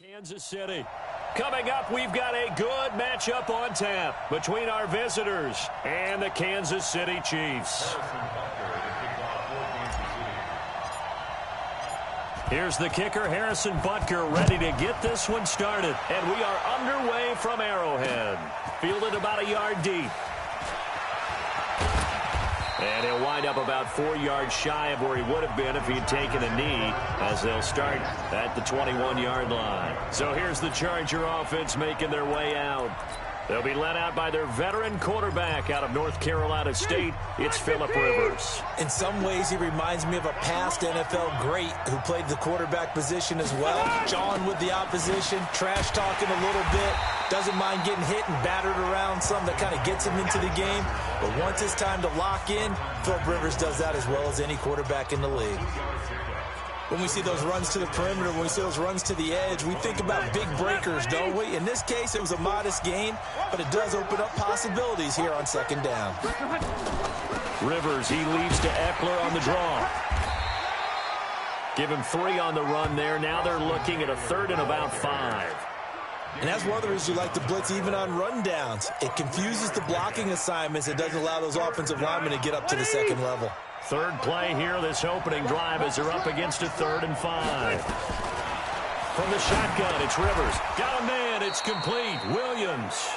Kansas City. Coming up, we've got a good matchup on tap between our visitors and the Kansas City Chiefs. Here's the kicker, Harrison Butker, ready to get this one started. And we are underway from Arrowhead. Fielded about a yard deep. And he'll wind up about 4 yards shy of where he would have been if he had taken a knee, as they'll start at the 21-yard line. So here's the Charger offense making their way out. They'll be led out by their veteran quarterback out of North Carolina State. It's Phillip Rivers. In some ways, he reminds me of a past NFL great who played the quarterback position as well. Jawing with the opposition, trash talking a little bit, doesn't mind getting hit and battered around some that kind of gets him into the game. But once it's time to lock in, Phillip Rivers does that as well as any quarterback in the league. When we see those runs to the perimeter, when we see those runs to the edge, we think about big breakers, don't we? In this case, it was a modest gain, but it does open up possibilities here on second down. Rivers, he leads to Eckler on the draw. Give him 3 on the run there. Now they're looking at a 3rd and about 5. And that's one of the reasons you like to blitz even on rundowns. It confuses the blocking assignments. It doesn't allow those offensive linemen to get up to the second level. Third play here, this opening drive, as they're up against a 3rd and 5. From the shotgun, it's Rivers. Got a man, it's complete. Williams.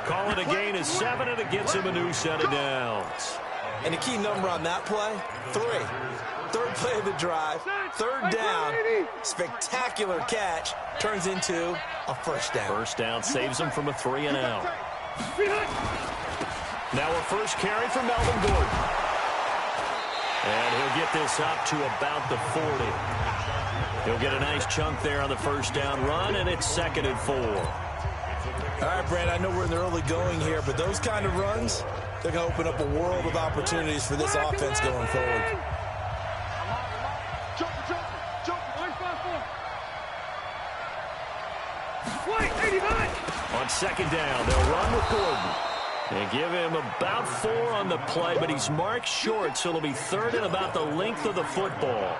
Call it a gain of 7, and it gets him a new set of downs. And the key number on that play, 3. Third play of the drive, 3rd down, spectacular catch, turns into a 1st down. 1st down saves him from a 3 and out. Now a first carry for Melvin Gordon. And he'll get this up to about the 40. He'll get a nice chunk there on the 1st down run, and it's 2nd and 4. All right, Brad, I know we're in the early going here, but those kind of runs, they're going to open up a world of opportunities for this offense going forward. On 2nd down, they'll run with Gordon. They give him about 4 on the play, but he's marked short, so it'll be 3rd and about the length of the football.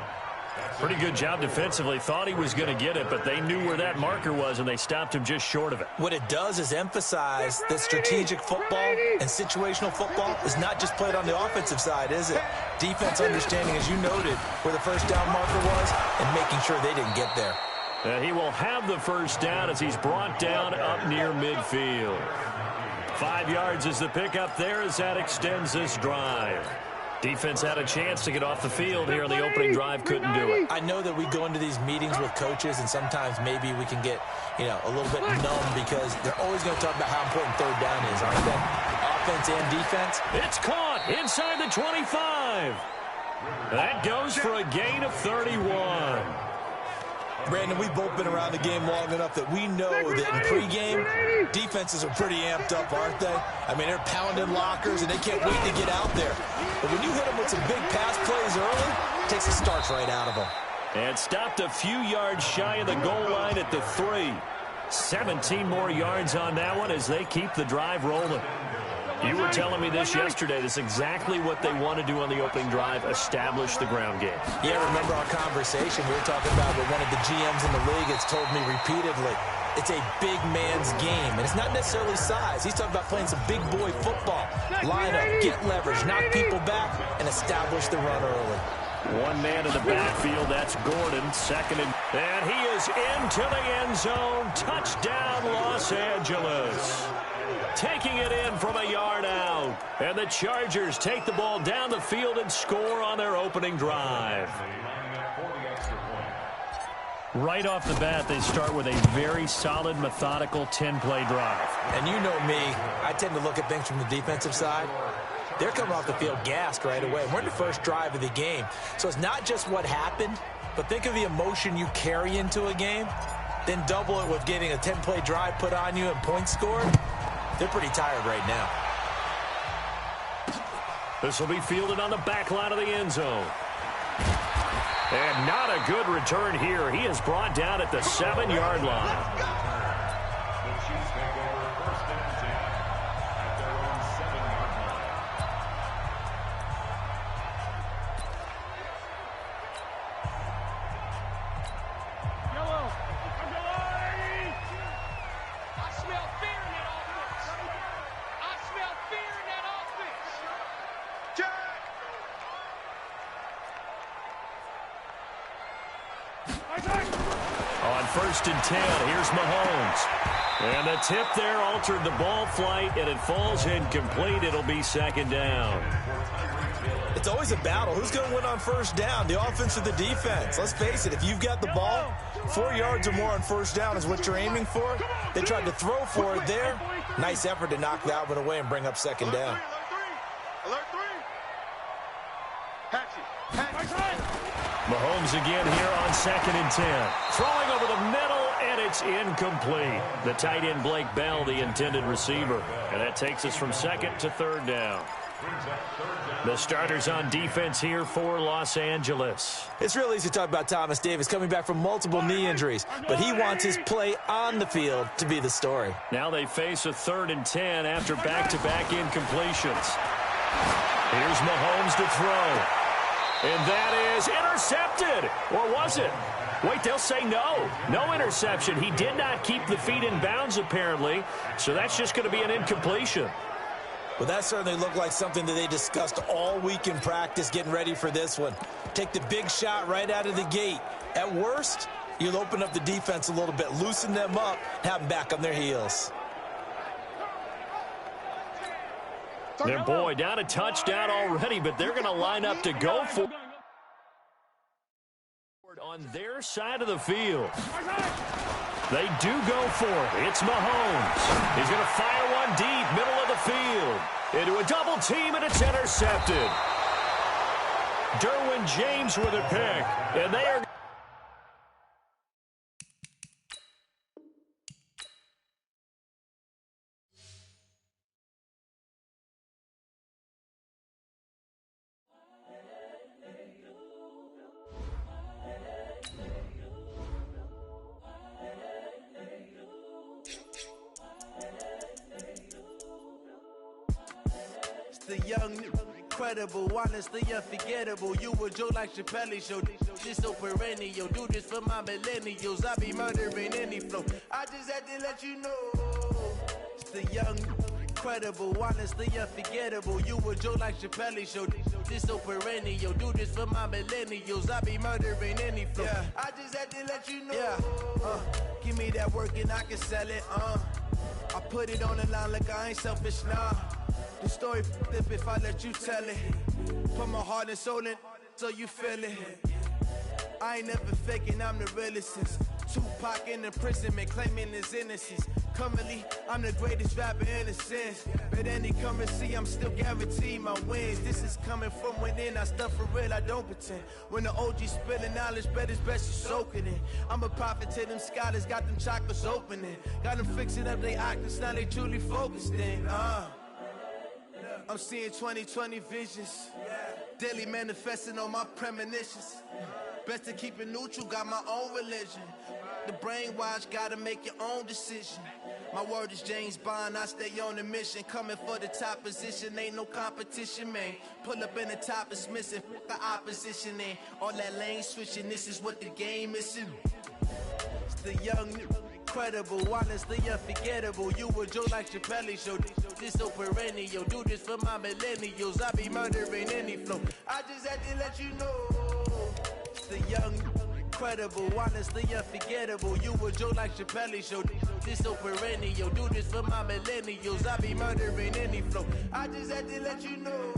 Pretty good job defensively. Thought he was going to get it, but they knew where that marker was, and they stopped him just short of it. What it does is emphasize that strategic football and situational football is not just played on the offensive side, is it? Defense understanding, as you noted, where the 1st down marker was and making sure they didn't get there. And he will have the 1st down as he's brought down up near midfield. 5 yards is the pickup there as that extends this drive. Defense had a chance to get off the field here on the opening drive, couldn't do it. I know that we go into these meetings with coaches, and sometimes maybe we can get, a little bit numb because they're always going to talk about how important 3rd down is, aren't they? Offense and defense. It's caught inside the 25. That goes for a gain of 31. Brandon, we've both been around the game long enough that we know that in pregame, defenses are pretty amped up, aren't they? I mean, they're pounding lockers, and they can't wait to get out there. But when you hit them with some big pass plays early, it takes the starch right out of them. And stopped a few yards shy of the goal line at the 3. 17 more yards on that one as they keep the drive rolling. You were telling me this yesterday. This is exactly what they want to do on the opening drive, establish the ground game. Yeah, remember our conversation? We were talking about what one of the GMs in the league has told me repeatedly. It's a big man's game, and it's not necessarily size. He's talking about playing some big boy football. Line up, get leverage, knock people back, and establish the run early. One man in the backfield, that's Gordon, 2nd and he is into the end zone. Touchdown, Los Angeles. Taking it in from a yard out. And the Chargers take the ball down the field and score on their opening drive. Right off the bat, they start with a very solid, methodical 10-play drive. And you know me, I tend to look at things from the defensive side. They're coming off the field gassed right away. We're in the first drive of the game. So it's not just what happened, but think of the emotion you carry into a game. Then double it with getting a 10-play drive put on you and points scored. They're pretty tired right now. This will be fielded on the back line of the end zone. And not a good return here. He is brought down at the 7-yard line. 1st and 10. Here's Mahomes. And the tip there altered the ball flight, and it falls incomplete. It'll be 2nd down. It's always a battle. Who's going to win on 1st down, the offense or the defense? Let's face it, if you've got the ball, 4 yards or more on 1st down is what you're aiming for. They tried to throw for it there. Nice effort to knock that one away and bring up 2nd down. Alert 3. Mahomes again here on 2nd and 10. Throwing over the middle, and it's incomplete. The tight end, Blake Bell, the intended receiver. And that takes us from 2nd to 3rd down. The starters on defense here for Los Angeles. It's real easy to talk about Thomas Davis coming back from multiple knee injuries, but he wants his play on the field to be the story. Now they face a 3rd and 10 after back-to-back incompletions. Here's Mahomes to throw. And that is intercepted. Or was it? Wait, they'll say no. No interception. He did not keep the feet in bounds, apparently. So that's just going to be an incompletion. Well, that certainly looked like something that they discussed all week in practice getting ready for this one. Take the big shot right out of the gate. At worst, you'll open up the defense a little bit, loosen them up, have them back on their heels. Their boy down a touchdown already, but they're going to line up to go for on their side of the field. They do go for it. It's Mahomes. He's going to fire one deep, middle of the field. Into a double team, and it's intercepted. Derwin James with a pick, and they are... The young, incredible, honestly unforgettable. You were Joe like Chappelle show. This so perennial. Do this for my millennials. I be murdering any flow. I just had to let you know. It's the young, incredible, honestly unforgettable. You were Joe like Chappelle show. This so perennial. Do this for my millennials. I be murdering any flow. Yeah. I just had to let you know. Yeah. Give me that work and I can sell it. I put it on the line like I ain't selfish, nah. The story flip if I let you tell it. Put my heart and soul in so you feel it. I ain't never faking, I'm the realest since Tupac in imprisonment, claiming his innocence. Currently, I'm the greatest rapper in a sense. But any currency, I'm still guaranteed my wins. This is coming from within, I stuff for real, I don't pretend. When the OG spilling knowledge, bet it's best you soak it in. I'm a prophet to them scholars, got them chakras opening. Got them fixing up they octaves, now they truly focused in. I'm seeing 2020 visions. Daily manifesting on my premonitions. Best to keep it neutral, got my own religion. The brainwash, gotta make your own decision. My word is James Bond, I stay on the mission. Coming for the top position, ain't no competition, man. Pull up in the top, it's missing, the opposition ain't. All that lane switching, this is what the game is. It's the young, incredible, honestly unforgettable. You were Joe like Chappelle show. This so perennial. Do this for my millennials. I be murdering any flow. I just had to let you know. It's the young, incredible, honestly unforgettable. You were Joe like Chappelle show. This so perennial. Do this for my millennials. I be murdering any flow. I just had to let you know.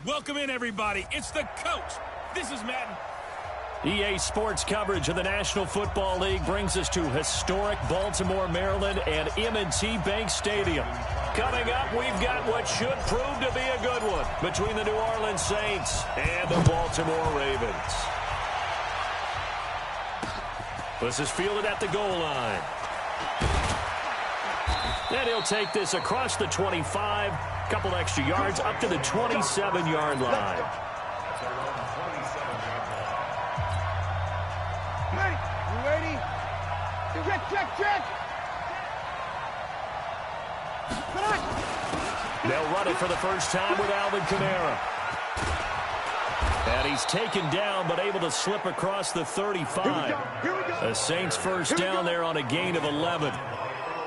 Welcome in, everybody. It's the coach. This is Madden. EA Sports coverage of the National Football League brings us to historic Baltimore, Maryland, and M&T Bank Stadium. Coming up, we've got what should prove to be a good one between the New Orleans Saints and the Baltimore Ravens. This is fielded at the goal line. And he'll take this across the 25 Couple extra yards up to the 27-yard line. Hey, you ready? Check. Come on. They'll run it for the first time with Alvin Kamara. And he's taken down, but able to slip across the 35. The Saints first down there on a gain of 11.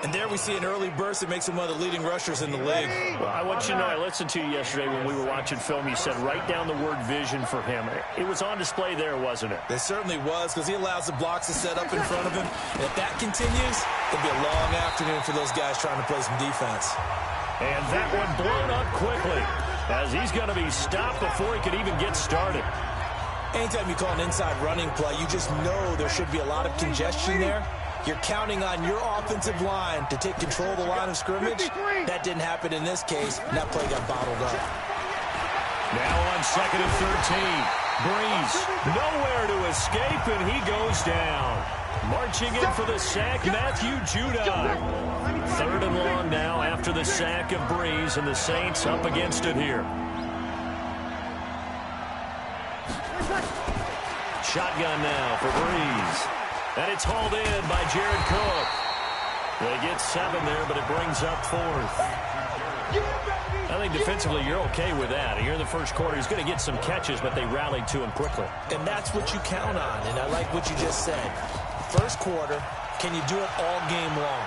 And there we see an early burst that makes him one of the leading rushers in the league. Well, I want you to know, I listened to you yesterday when we were watching film. You said write down the word vision for him. It was on display there, wasn't it? It certainly was, because he allows the blocks to set up in front of him. And if that continues, it'll be a long afternoon for those guys trying to play some defense. And that one blown up quickly, as he's going to be stopped before he could even get started. Anytime you call an inside running play, you just know there should be a lot of congestion there. You're counting on your offensive line to take control of the line of scrimmage. That didn't happen in this case, and that play got bottled up. Now on 2nd and 13. Breeze nowhere to escape, and he goes down. Marching in for the sack, Matthew Judon. 3rd and long now after the sack of Breeze, and the Saints up against it here. Shotgun now for Breeze. And it's hauled in by Jared Cook. They get 7 there, but it brings up 4th. I think defensively you're okay with that. Here in the first quarter, he's going to get some catches, but they rallied to him quickly. And that's what you count on, and I like what you just said. First quarter, can you do it all game long?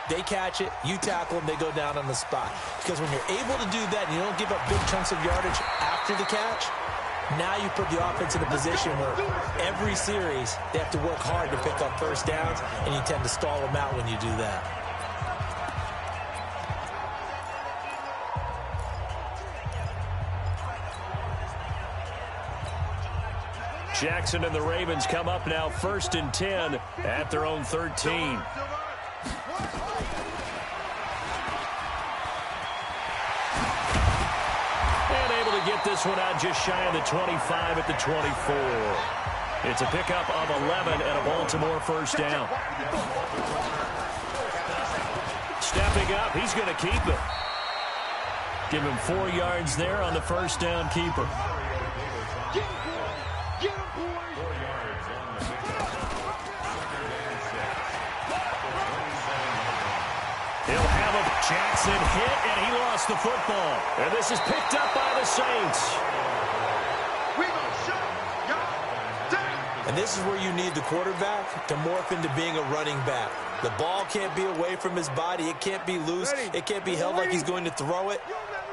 They catch it, you tackle them, they go down on the spot. Because when you're able to do that and you don't give up big chunks of yardage after the catch, now you put the offense in a position where every series they have to work hard to pick up first downs, and you tend to stall them out when you do that. Jackson and the Ravens come up now 1st and 10 at their own 13. Get this one out just shy of the 25 at the 24. It's a pickup of 11 and a Baltimore first down. Stepping up, he's going to keep it. Give him 4 yards there on the first down keeper. He'll have a Jackson hit, and he lost the football. And this is picked up by the Saints. And this is where you need the quarterback to morph into being a running back. The ball can't be away from his body. It can't be loose. It can't be held like he's going to throw it.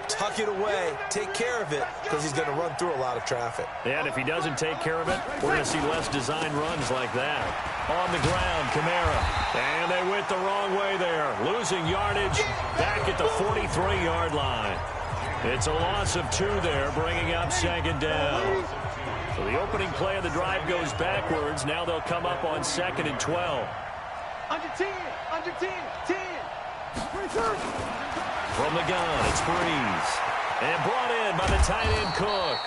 Tuck it away. Take care of it, because he's going to run through a lot of traffic. And if he doesn't take care of it, we're going to see less design runs like that. On the ground, Kamara. And they went the wrong way there. Losing yardage back at the 43-yard line. It's a loss of 2 there, bringing up 2nd down. So the opening play of the drive goes backwards. Now they'll come up on 2nd and 12. Under 10. From the gun, it's Breeze. And brought in by the tight end Cook.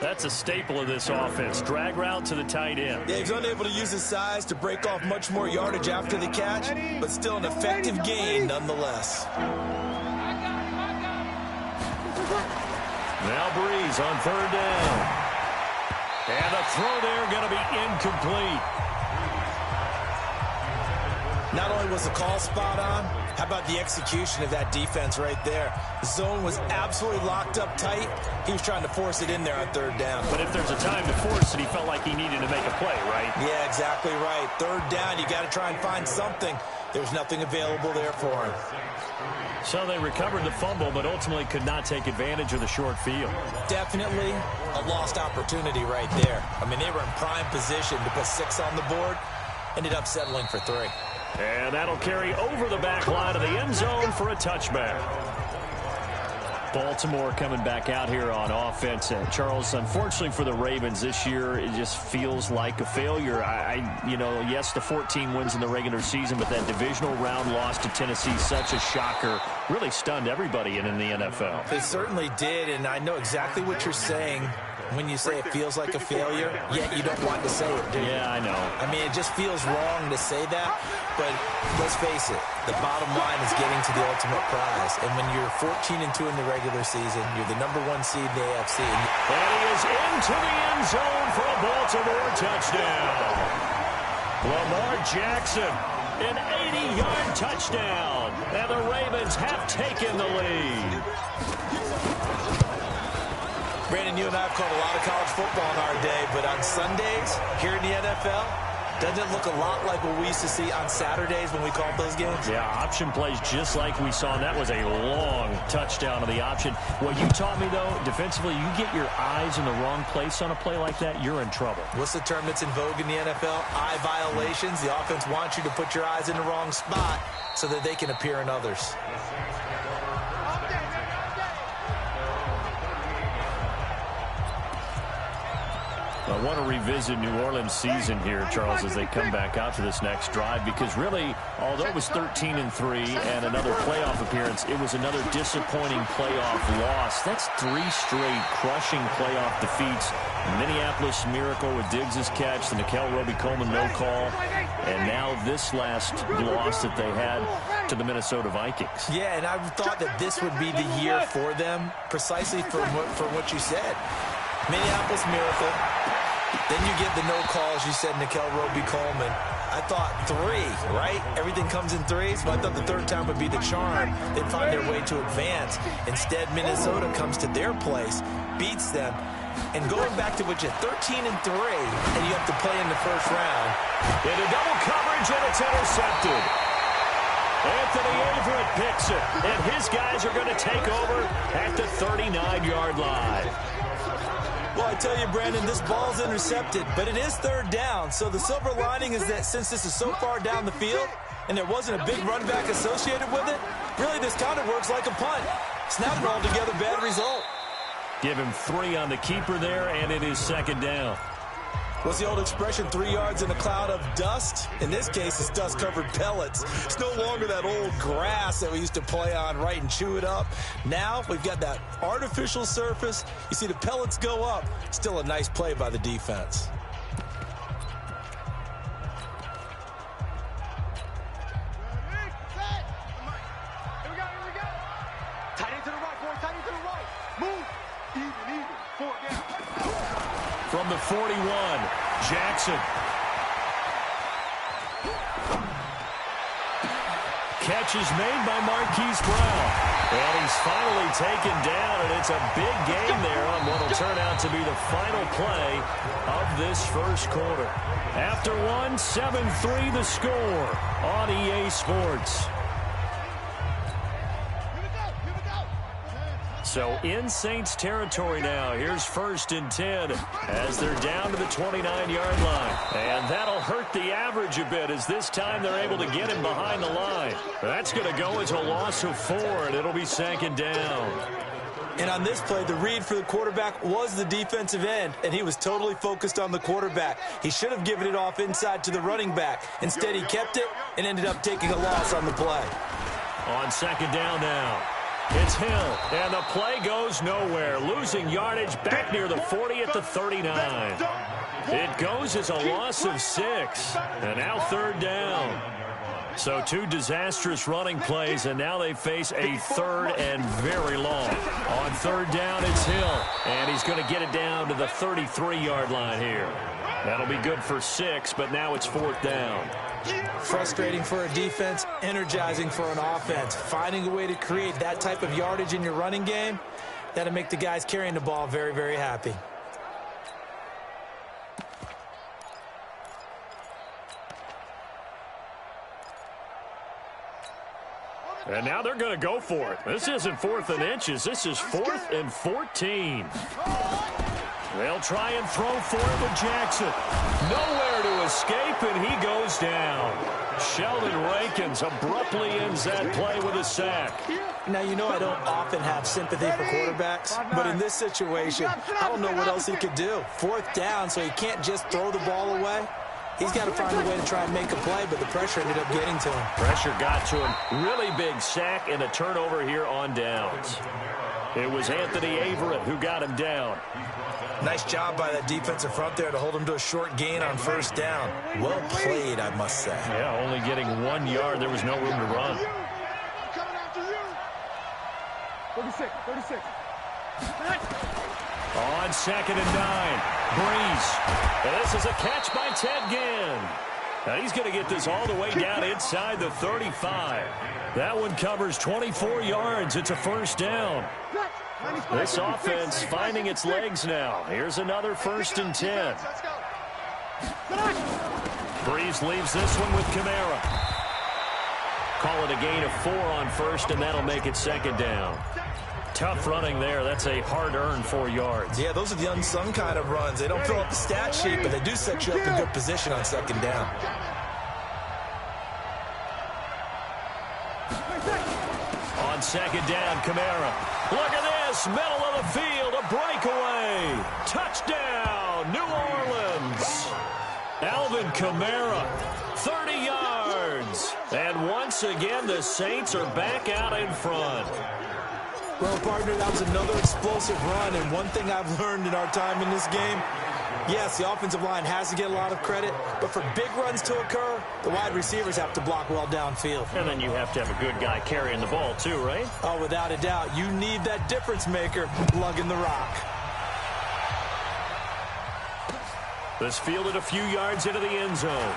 That's a staple of this offense. Drag route to the tight end. Yeah, he's unable to use his size to break off much more yardage after the catch, but still an effective gain nonetheless. Now Breeze on 3rd down. And the throw there going to be incomplete. Not only was the call spot on, how about the execution of that defense right there? The zone was absolutely locked up tight. He was trying to force it in there on 3rd down. But if there's a time to force it, he felt like he needed to make a play, right? Yeah, exactly right. 3rd down, you got to try and find something. There was nothing available there for him. So they recovered the fumble, but ultimately could not take advantage of the short field. Definitely a lost opportunity right there. I mean, they were in prime position to put 6 on the board. Ended up settling for 3. And that'll carry over the back line of the end zone for a touchback. Baltimore coming back out here on offense. Charles, unfortunately for the Ravens this year, it just feels like a failure. Yes, the 14 wins in the regular season, but that divisional round loss to Tennessee, such a shocker, really stunned everybody in the NFL. They certainly did, and I know exactly what you're saying when you say it feels like a failure, yet you don't want to say it, do you? Yeah, I know. I mean, it just feels wrong to say that, but let's face it, the bottom line is getting to the ultimate prize. And when you're 14-2 in the regular season, you're the #1 seed in the AFC. And he is into the end zone for a Baltimore touchdown. Lamar Jackson, an 80-yard touchdown, and the Ravens have taken the lead. Brandon, you and I have called a lot of college football in our day, but on Sundays here in the NFL, doesn't it look a lot like what we used to see on Saturdays when we called those games? Yeah, option plays just like we saw, and that was a long touchdown of the option. What you taught me, though, defensively, you get your eyes in the wrong place on a play like that, you're in trouble. What's the term that's in vogue in the NFL? Eye violations. The offense wants you to put your eyes in the wrong spot so that they can appear in others. I want to revisit New Orleans' season here, Charles, as they come back out to this next drive, because really, although it was 13-3 and another playoff appearance, it was another disappointing playoff loss. That's 3 straight crushing playoff defeats. Minneapolis miracle with Diggs' catch, the Nickel Roby-Coleman no call, and now this last loss that they had to the Minnesota Vikings. Yeah, and I thought that this would be the year for them, precisely for what you said. Minneapolis miracle. Then you get the no calls. You said Nickel Roby-Coleman. I thought 3, right? Everything comes in 3s, but I thought the third time would be the charm. They'd find their way to advance. Instead, Minnesota comes to their place, beats them, and going back to what you 13-3, and you have to play in the first round. Into double coverage, and it's intercepted. Anthony Averett picks it, and his guys are going to take over at the 39-yard line. Well, I tell you, Brandon, this ball's intercepted, but it is 3rd down. So the silver lining is that since this is so far down the field and there wasn't a big run back associated with it, really this kind of works like a punt. It's not an altogether bad result. Give him 3 on the keeper there, and it is 2nd down. What's the old expression, 3 yards in a cloud of dust? In this case, it's dust-covered pellets. It's no longer that old grass that we used to play on, right, and chew it up. Now we've got that artificial surface. You see the pellets go up. Still a nice play by the defense. Tight end to the right, boy. Tight end to the right. Move. Even. 4 down. From the 41, Jackson. Catch is made by Marquise Brown. And he's finally taken down, and it's a big game there on what will turn out to be the final play of this first quarter. After 1, 7-3 the score on EA Sports. So in Saints territory now. Here's 1st and 10 as they're down to the 29-yard line. And that'll hurt the average a bit as this time they're able to get him behind the line. That's going to go as a loss of 4, and it'll be 2nd down. And on this play, the read for the quarterback was the defensive end, and he was totally focused on the quarterback. He should have given it off inside to the running back. Instead, he kept it and ended up taking a loss on the play. On 2nd down now. It's Hill, and the play goes nowhere. Losing yardage back near the 40 at the 39. It goes as a loss of 6, and now 3rd down. So 2 disastrous running plays, and now they face a 3rd and very long. On 3rd down, it's Hill, and he's going to get it down to the 33-yard line here. That'll be good for 6, but now it's 4th down. Frustrating for a defense, energizing for an offense. Finding a way to create that type of yardage in your running game, that'll make the guys carrying the ball very, very happy. And now they're going to go for it. This isn't 4th and inches. This is 4th and 14. They'll try and throw for it with Jackson. Nowhere to escape, and he goes down. Sheldon Rankins abruptly ends that play with a sack. Now, you know I don't often have sympathy for quarterbacks, but in this situation, I don't know what else he could do. 4th down, so he can't just throw the ball away. He's got to find a way to try and make a play, but the pressure ended up getting to him. Pressure got to him. Really big sack and a turnover here on downs. It was Anthony Averett who got him down. Nice job by that defensive front there to hold him to a short gain on 1st down. Well played, I must say. Yeah, only getting 1 yard. There was no room to run. Coming after you. 36. On 2nd and 9, Breeze. And this is a catch by Ted Ginn. Now he's going to get this all the way down inside the 35. That one covers 24 yards. It's a 1st down. This offense finding its legs now. Here's another 1st and 10. Breeze leaves this one with Kamara. Call it a gain of 4 on 1st, and that'll make it 2nd down. Tough running there. That's a hard-earned 4 yards. Yeah, those are the unsung kind of runs. They don't fill up the stat sheet, but they do set you up in good position on 2nd down. On 2nd down, Kamara. Look at this. Middle of the field. A breakaway. Touchdown, New Orleans. Alvin Kamara, 30 yards. And once again, the Saints are back out in front. Well, partner, that was another explosive run, and one thing I've learned in our time in this game, yes, the offensive line has to get a lot of credit, but for big runs to occur, the wide receivers have to block well downfield. And then you have to have a good guy carrying the ball too, right? Oh, without a doubt. You need that difference maker lugging the rock. This fielded a few yards into the end zone.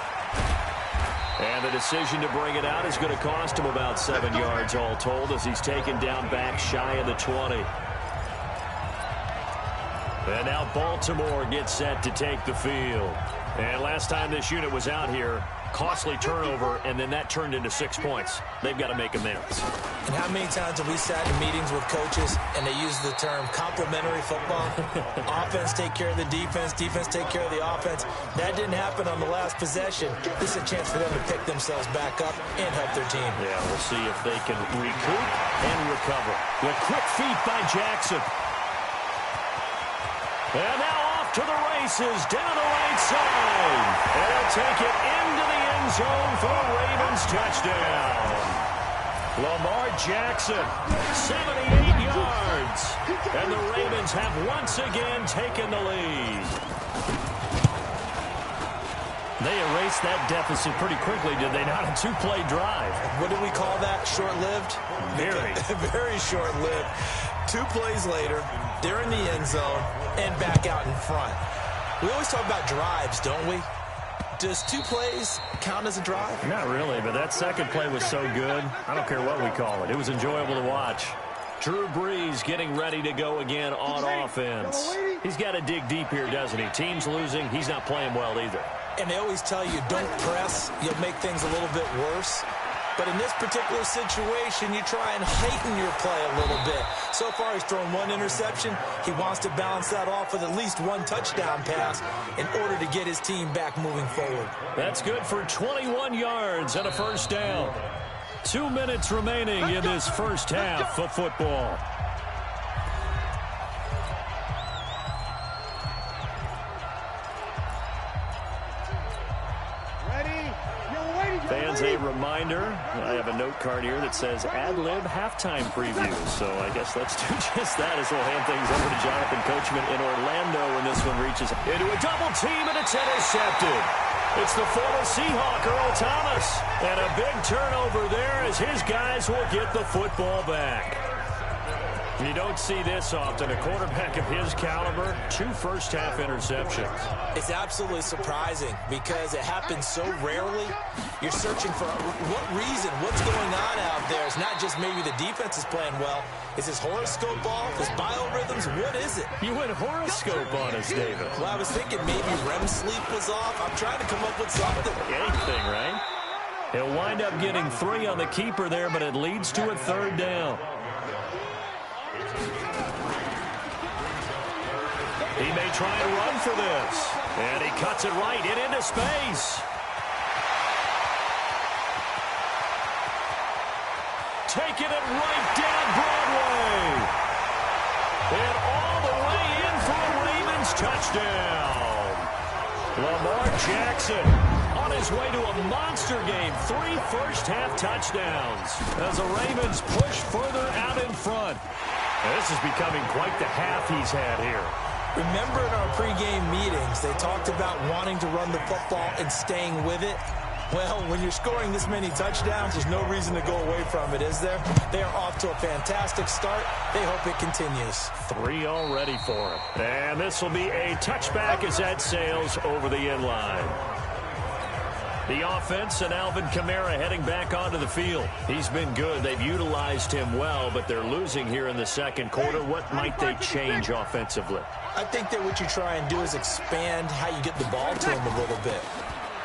And the decision to bring it out is going to cost him about 7 yards all told as he's taken down back shy of the 20. And now Baltimore gets set to take the field. And last time this unit was out here, costly turnover, and then that turned into 6 points. They've got to make amends. And how many times have we sat in meetings with coaches and they use the term complementary football? Offense take care of the defense, defense take care of the offense. That didn't happen on the last possession. This is a chance for them to pick themselves back up and help their team. Yeah, we'll see if they can recoup and recover. The quick feet by Jackson. And now off to the races, down the right side. And he'll take it into the end zone for a Ravens touchdown. Lamar Jackson, 78 yards. And the Ravens have once again taken the lead. They erased that deficit pretty quickly, did they not? A 2-play drive. What do we call that? Short-lived? Very. Very short-lived. 2 plays later, they're in the end zone and back out in front. We always talk about drives, don't we? Does 2 plays count as a drive? Not really, but that second play was so good. I don't care what we call it. It was enjoyable to watch. Drew Brees getting ready to go again on offense. He's got to dig deep here, doesn't he? Team's losing. He's not playing well either. And they always tell you, don't press. You'll make things a little bit worse. But in this particular situation, you try and heighten your play a little bit. So far, he's thrown 1 interception. He wants to balance that off with at least 1 touchdown pass in order to get his team back moving forward. That's good for 21 yards and a 1st down. 2 minutes remaining in this first half of football. Fans, a reminder, I have a note card here that says ad-lib halftime preview. So I guess let's do just that as we'll hand things over to Jonathan Coachman in Orlando when this one reaches into a double team, and it's intercepted. It's the former Seahawk, Earl Thomas. And a big turnover there as his guys will get the football back. You don't see this often. A quarterback of his caliber, 2 first-half interceptions. It's absolutely surprising because it happens so rarely. You're searching for what reason, what's going on out there. It's not just maybe the defense is playing well. Is his horoscope off? His biorhythms? What is it? You went horoscope on us, David. Well, I was thinking maybe REM sleep was off. I'm trying to come up with something. Anything, right? He'll wind up getting 3 on the keeper there, but it leads to a 3rd down. He may try and run for this. And he cuts it right into space. Taking it right down Broadway. And all the way in for a Ravens touchdown. Lamar Jackson on his way to a monster game. 3 first-half touchdowns as the Ravens push further out in front. This is becoming quite the half he's had here. Remember in our pregame meetings, they talked about wanting to run the football and staying with it. Well, when you're scoring this many touchdowns, there's no reason to go away from it, is there? They are off to a fantastic start. They hope it continues. 3 already for him. And this will be a touchback as that sails over the end line. The offense and Alvin Kamara heading back onto the field. He's been good. They've utilized him well, but they're losing here in the second quarter. What might they change offensively? I think that what you try and do is expand how you get the ball to him a little bit.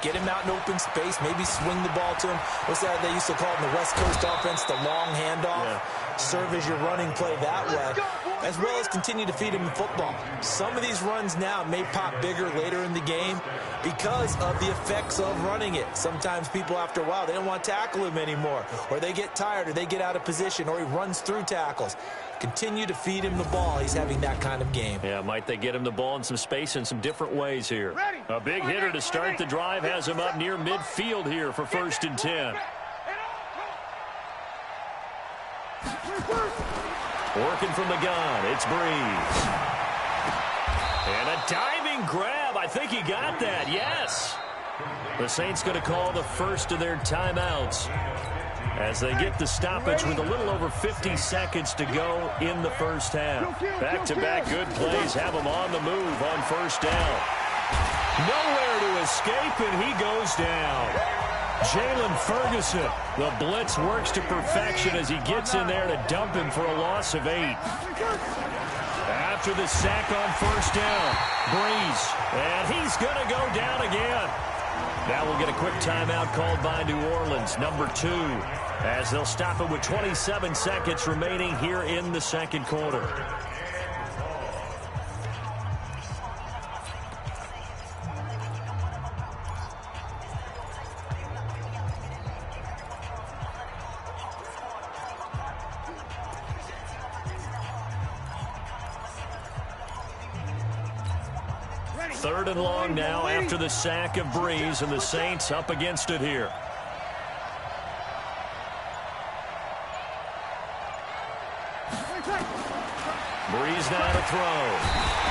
Get him out in open space, maybe swing the ball to him. What's that they used to call it in the West Coast offense, the long handoff? Yeah. Serve as your running play that way, as well as continue to feed him the football. Some of these runs now may pop bigger later in the game because of the effects of running it. Sometimes people, after a while, they don't want to tackle him anymore, or they get tired, or they get out of position, or he runs through tackles. Continue to feed him the ball. He's having that kind of game. Yeah, might they get him the ball in some space in some different ways here. A big hitter to start the drive has him up near midfield here for 1st and 10. Working from the gun, it's Breeze. And a diving grab. I think he got that, yes. The Saints going to call the first of their timeouts as they get the stoppage with a little over 50 seconds to go in the first half. Back-to-back good plays have him on the move on 1st down. Nowhere to escape, and he goes down. Jalen Ferguson, the blitz works to perfection as he gets in there to dump him for a loss of 8. After the sack on 1st down, Breeze, and he's going to go down again. Now we'll get a quick timeout called by New Orleans, number 2, as they'll stop it with 27 seconds remaining here in the second quarter. Third and long now after the sack of Breeze, and the Saints up against it here. Breeze now to throw.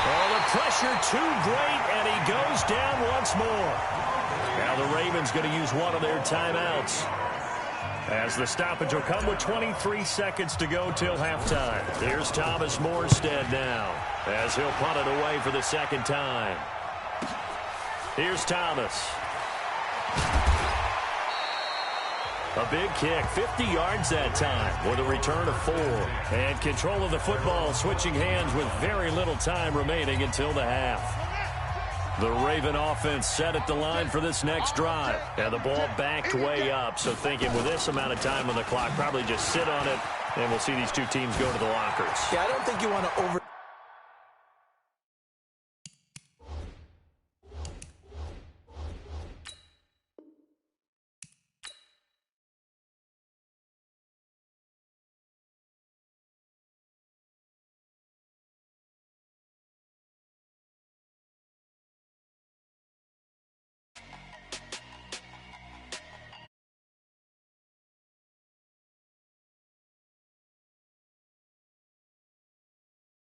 Oh, the pressure too great, and he goes down once more. Now the Ravens going to use one of their timeouts, as the stoppage will come with 23 seconds to go till halftime. Here's Thomas Morstead now, as he'll punt it away for the second time. Here's Thomas. A big kick, 50 yards that time, with a return of 4. And control of the football switching hands with very little time remaining until the half. The Raven offense set at the line for this next drive. And the ball backed way up, so thinking with this amount of time on the clock, probably just sit on it, and we'll see these two teams go to the lockers. Yeah, I don't think you want to over...